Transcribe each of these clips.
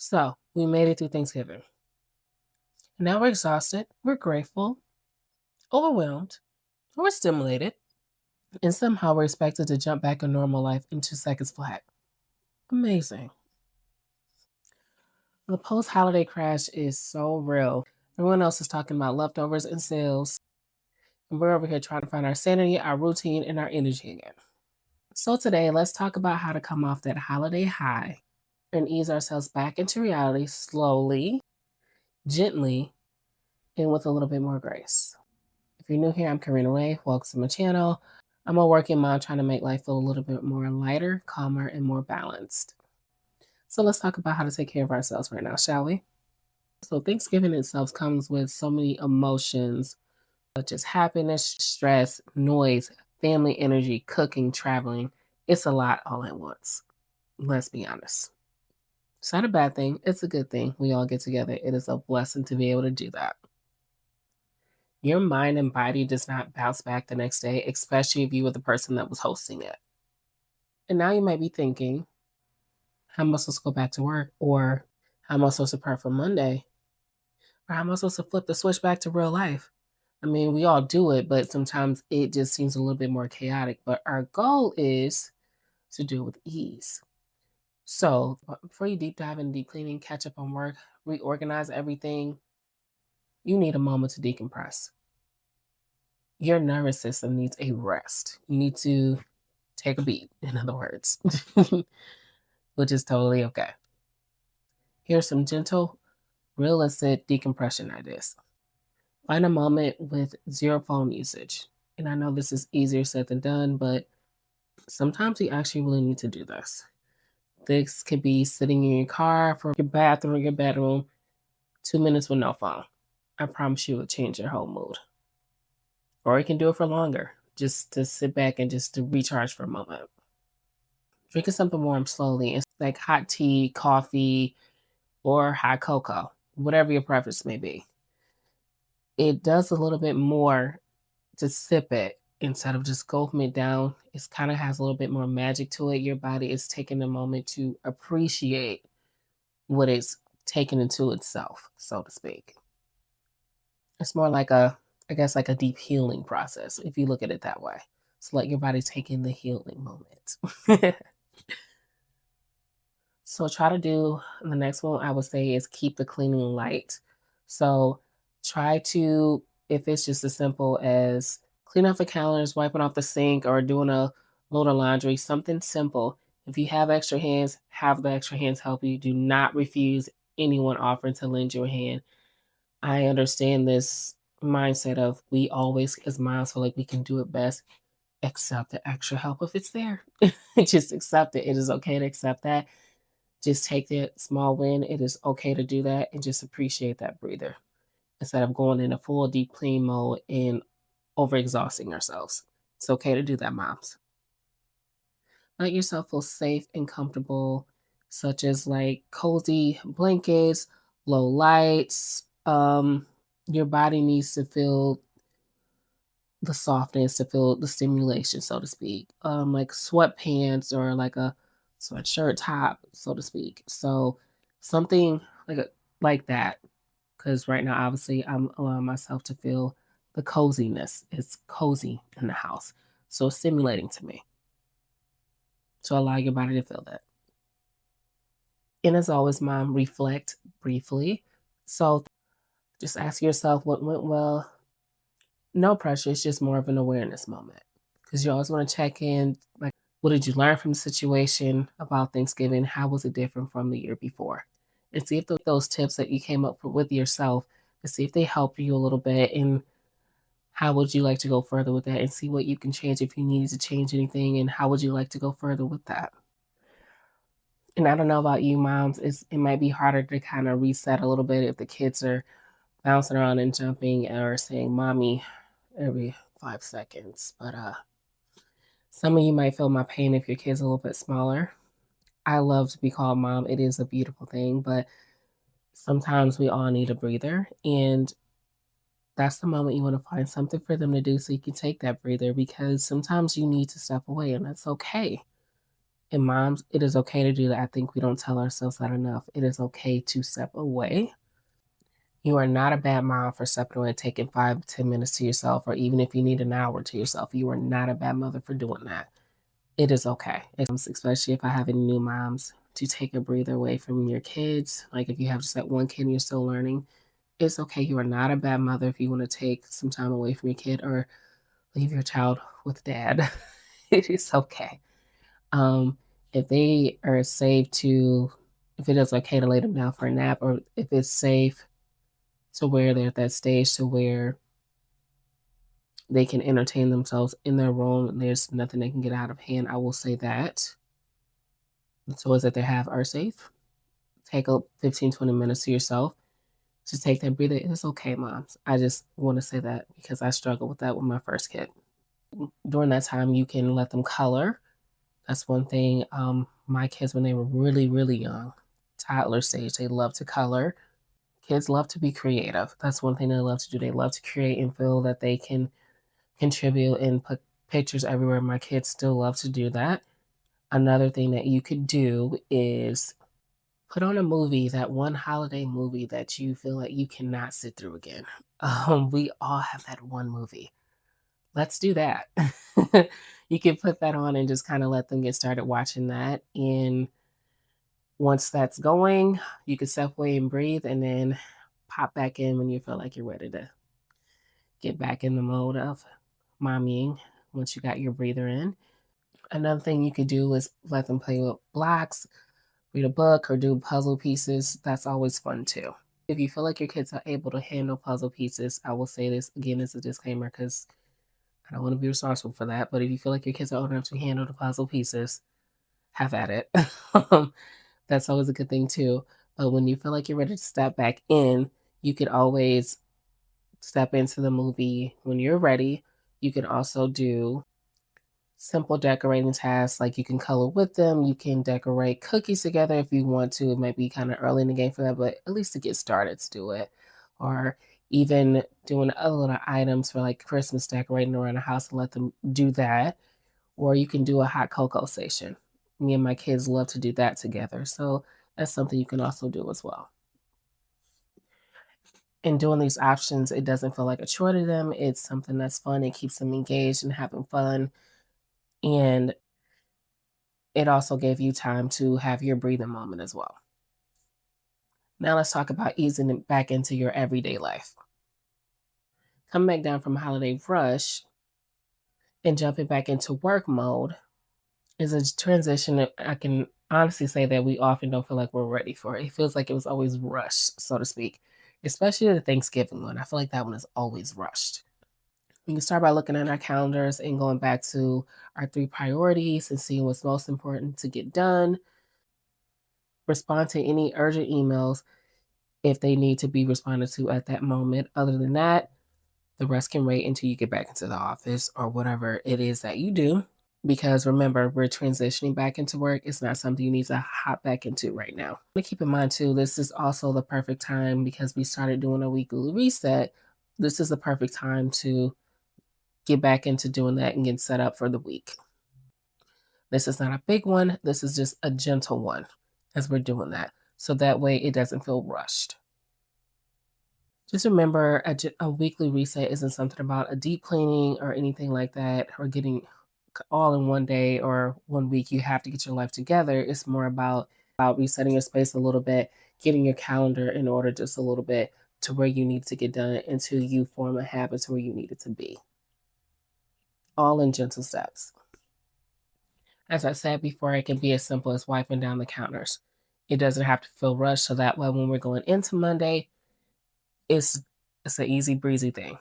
So we made it through Thanksgiving. Now we're exhausted, we're grateful, overwhelmed, we're stimulated, and somehow we're expected to jump back in normal life in 2 seconds flat. Amazing. The post holiday crash is so real. Everyone else is talking about leftovers and sales, and we're over here trying to find our sanity, our routine, and our energy again. So today, let's talk about how to come off that holiday high and ease ourselves back into reality slowly, gently, and with a little bit more grace. If you're new here, I'm Karina Ray. Welcome to my channel. I'm a working mom trying to make life feel a little bit more lighter, calmer, and more balanced. So let's talk about how to take care of ourselves right now, shall we? So Thanksgiving itself comes with so many emotions, such as happiness, stress, noise, family energy, cooking, traveling. It's a lot all at once. Let's be honest. It's not a bad thing. It's a good thing. We all get together. It is a blessing to be able to do that. Your mind and body does not bounce back the next day, especially if you were the person that was hosting it. And now you might be thinking, how am I supposed to go back to work? Or how am I supposed to prep for Monday? Or how am I supposed to flip the switch back to real life? I mean, we all do it, but sometimes it just seems a little bit more chaotic. But our goal is to do it with ease. So before you deep dive into deep cleaning, catch up on work, reorganize everything, you need a moment to decompress. Your nervous system needs a rest. You need to take a beat, in other words, which is totally okay. Here's some gentle, realistic decompression ideas. Find a moment with zero phone usage. And I know this is easier said than done, but sometimes you actually really need to do this. This could be sitting in your car for your bathroom or your bedroom, 2 minutes with no phone. I promise you it will change your whole mood. Or you can do it for longer, just to sit back and just to recharge for a moment. Drinking something warm slowly. It's like hot tea, coffee, or hot cocoa, whatever your preference may be. It does a little bit more to sip it instead of just gulping it down. It kind of has a little bit more magic to it. Your body is taking a moment to appreciate what it's taken into itself, so to speak. It's more like I guess, like a deep healing process, if you look at it that way. So let your body take in the healing moment. So try to do the next one I would say is keep the cleaning light. So try to, if it's just as simple as clean off the counters, wiping off the sink, or doing a load of laundry, something simple. If you have extra hands, have the extra hands help you. Do not refuse anyone offering to lend you a hand. I understand this mindset of we always as moms feel like we can do it best. Accept the extra help if it's there. Just accept it. It is okay to accept that. Just take that small win. It is okay to do that and just appreciate that breather instead of going in a full deep clean mode and overexhausting ourselves. It's okay to do that, moms. Let yourself feel safe and comfortable, such as like cozy blankets, low lights. Your body needs to feel the softness, to feel the stimulation, so to speak. Like sweatpants or like a sweatshirt top, so to speak. So something like that. Because right now, obviously, I'm allowing myself to feel the coziness. It's cozy in the house. So it's stimulating to me. So allow your body to feel that. And as always, mom, reflect briefly. So just ask yourself what went well. No pressure. It's just more of an awareness moment. Because you always want to check in, like, what did you learn from the situation about Thanksgiving? How was it different from the year before? And see if those tips that you came up with yourself, and see if they help you a little bit. And how would you like to go further with that? And see what you can change if you needed to change anything. And how would you like to go further with that? And I don't know about you moms, it might be harder to kind of reset a little bit if the kids are bouncing around and jumping or saying mommy every 5 seconds. But some of you might feel my pain if your kid's a little bit smaller. I love to be called mom. It is a beautiful thing, but sometimes we all need a breather. And that's the moment you want to find something for them to do so you can take that breather because sometimes you need to step away and that's okay. And moms, it is okay to do that. I think we don't tell ourselves that enough. It is okay to step away. You are not a bad mom for stepping away and taking 5 to 10 minutes to yourself, or even if you need an hour to yourself. You are not a bad mother for doing that. It is okay. Especially if I have any new moms, to take a breather away from your kids. Like if you have just that one kid and you're still learning, it's okay. You are not a bad mother if you want to take some time away from your kid or leave your child with dad. It is okay. Um, if they are safe to, if it is okay to lay them down for a nap, or if it's safe to where they're at that stage to where they can entertain themselves in their room and there's nothing they can get out of hand, I will say that. So is that they have are safe. Take a 15, 20 minutes to yourself. Just take that breather. It's okay, moms. I just want to say that because I struggled with that with my first kid. During that time, you can let them color. That's one thing. My kids, when they were really, really young, toddler stage, they love to color. Kids love to be creative. That's one thing they love to do. They love to create and feel that they can contribute and put pictures everywhere. My kids still love to do that. Another thing that you could do is put on a movie, that one holiday movie that you feel like you cannot sit through again. We all have that one movie. Let's do that. You can put that on and just kind of let them get started watching that. And once that's going, you can step away and breathe and then pop back in when you feel like you're ready to get back in the mode of mommying once you got your breather in. Another thing you could do is let them play with blocks, read a book, or do puzzle pieces. That's always fun too. If you feel like your kids are able to handle puzzle pieces, I will say this again as a disclaimer because I don't want to be responsible for that. But if you feel like your kids are old enough to handle the puzzle pieces, have at it. That's always a good thing too. But when you feel like you're ready to step back in, you could always step into the movie when you're ready. You can also do simple decorating tasks like you can color with them. You can decorate cookies together if you want to. It might be kind of early in the game for that, but at least to get started to do it. Or even doing other little items for like Christmas decorating around the house and let them do that. Or you can do a hot cocoa station. Me and my kids love to do that together. So that's something you can also do as well. In doing these options, it doesn't feel like a chore to them. It's something that's fun. It keeps them engaged and having fun. And it also gave you time to have your breathing moment as well. Now let's talk about easing it back into your everyday life. Coming back down from holiday rush and jumping back into work mode is a transition that I can honestly say that we often don't feel like we're ready for. It feels like it was always rushed, so to speak, especially the Thanksgiving one. I feel like that one is always rushed. We can start by looking at our calendars and going back to our 3 priorities and seeing what's most important to get done. Respond to any urgent emails if they need to be responded to at that moment. Other than that, the rest can wait until you get back into the office or whatever it is that you do. Because remember, we're transitioning back into work. It's not something you need to hop back into right now. But keep in mind, too, this is also the perfect time because we started doing a weekly reset. This is the perfect time to get back into doing that and get set up for the week. This is not a big one. This is just a gentle one as we're doing that. So that way it doesn't feel rushed. Just remember a weekly reset isn't something about a deep cleaning or anything like that, or getting all in one day or one week. You have to get your life together. It's more about resetting your space a little bit, getting your calendar in order just a little bit to where you need to get done until you form a habit to where you need it to be. All in gentle steps. As I said before, it can be as simple as wiping down the counters. It doesn't have to feel rushed, so that way when we're going into Monday, it's it's an easy breezy thing.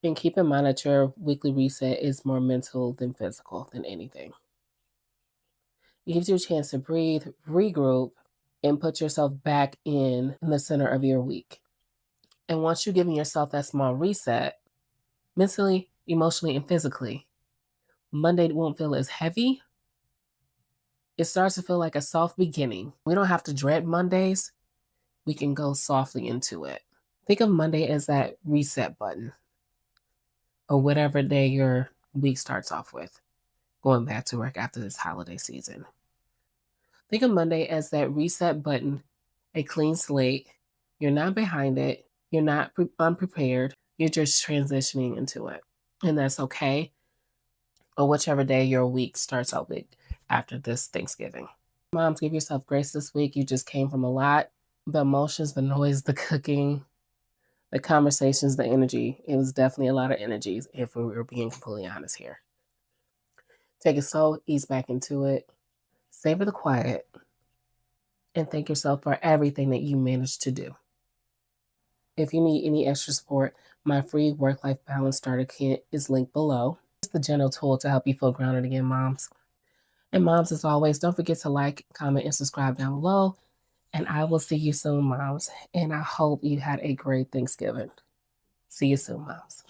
And keep in mind that your weekly reset is more mental than physical than anything. It gives you a chance to breathe, regroup, and put yourself back in the center of your week. And once you're giving yourself that small reset, mentally, emotionally, and physically, Monday won't feel as heavy. It starts to feel like a soft beginning. We don't have to dread Mondays. We can go softly into it. Think of Monday as that reset button or whatever day your week starts off with. going back to work after this holiday season. Think of Monday as that reset button, a clean slate. You're not behind it, you're not unprepared, you're just transitioning into it. And that's okay, or whichever day your week starts out with after this Thanksgiving. Moms, give yourself grace this week. You just came from a lot. The emotions, the noise, the cooking, the conversations, the energy. It was definitely a lot of energies, if we were being completely honest here. Take it slow, ease back into it, savor the quiet, and thank yourself for everything that you managed to do. If you need any extra support, my free work life balance starter kit is linked below. It's the general tool to help you feel grounded again, moms. And moms, as always, don't forget to like, comment, and subscribe down below. And I will see you soon, moms. And I hope you had a great Thanksgiving. See you soon, moms.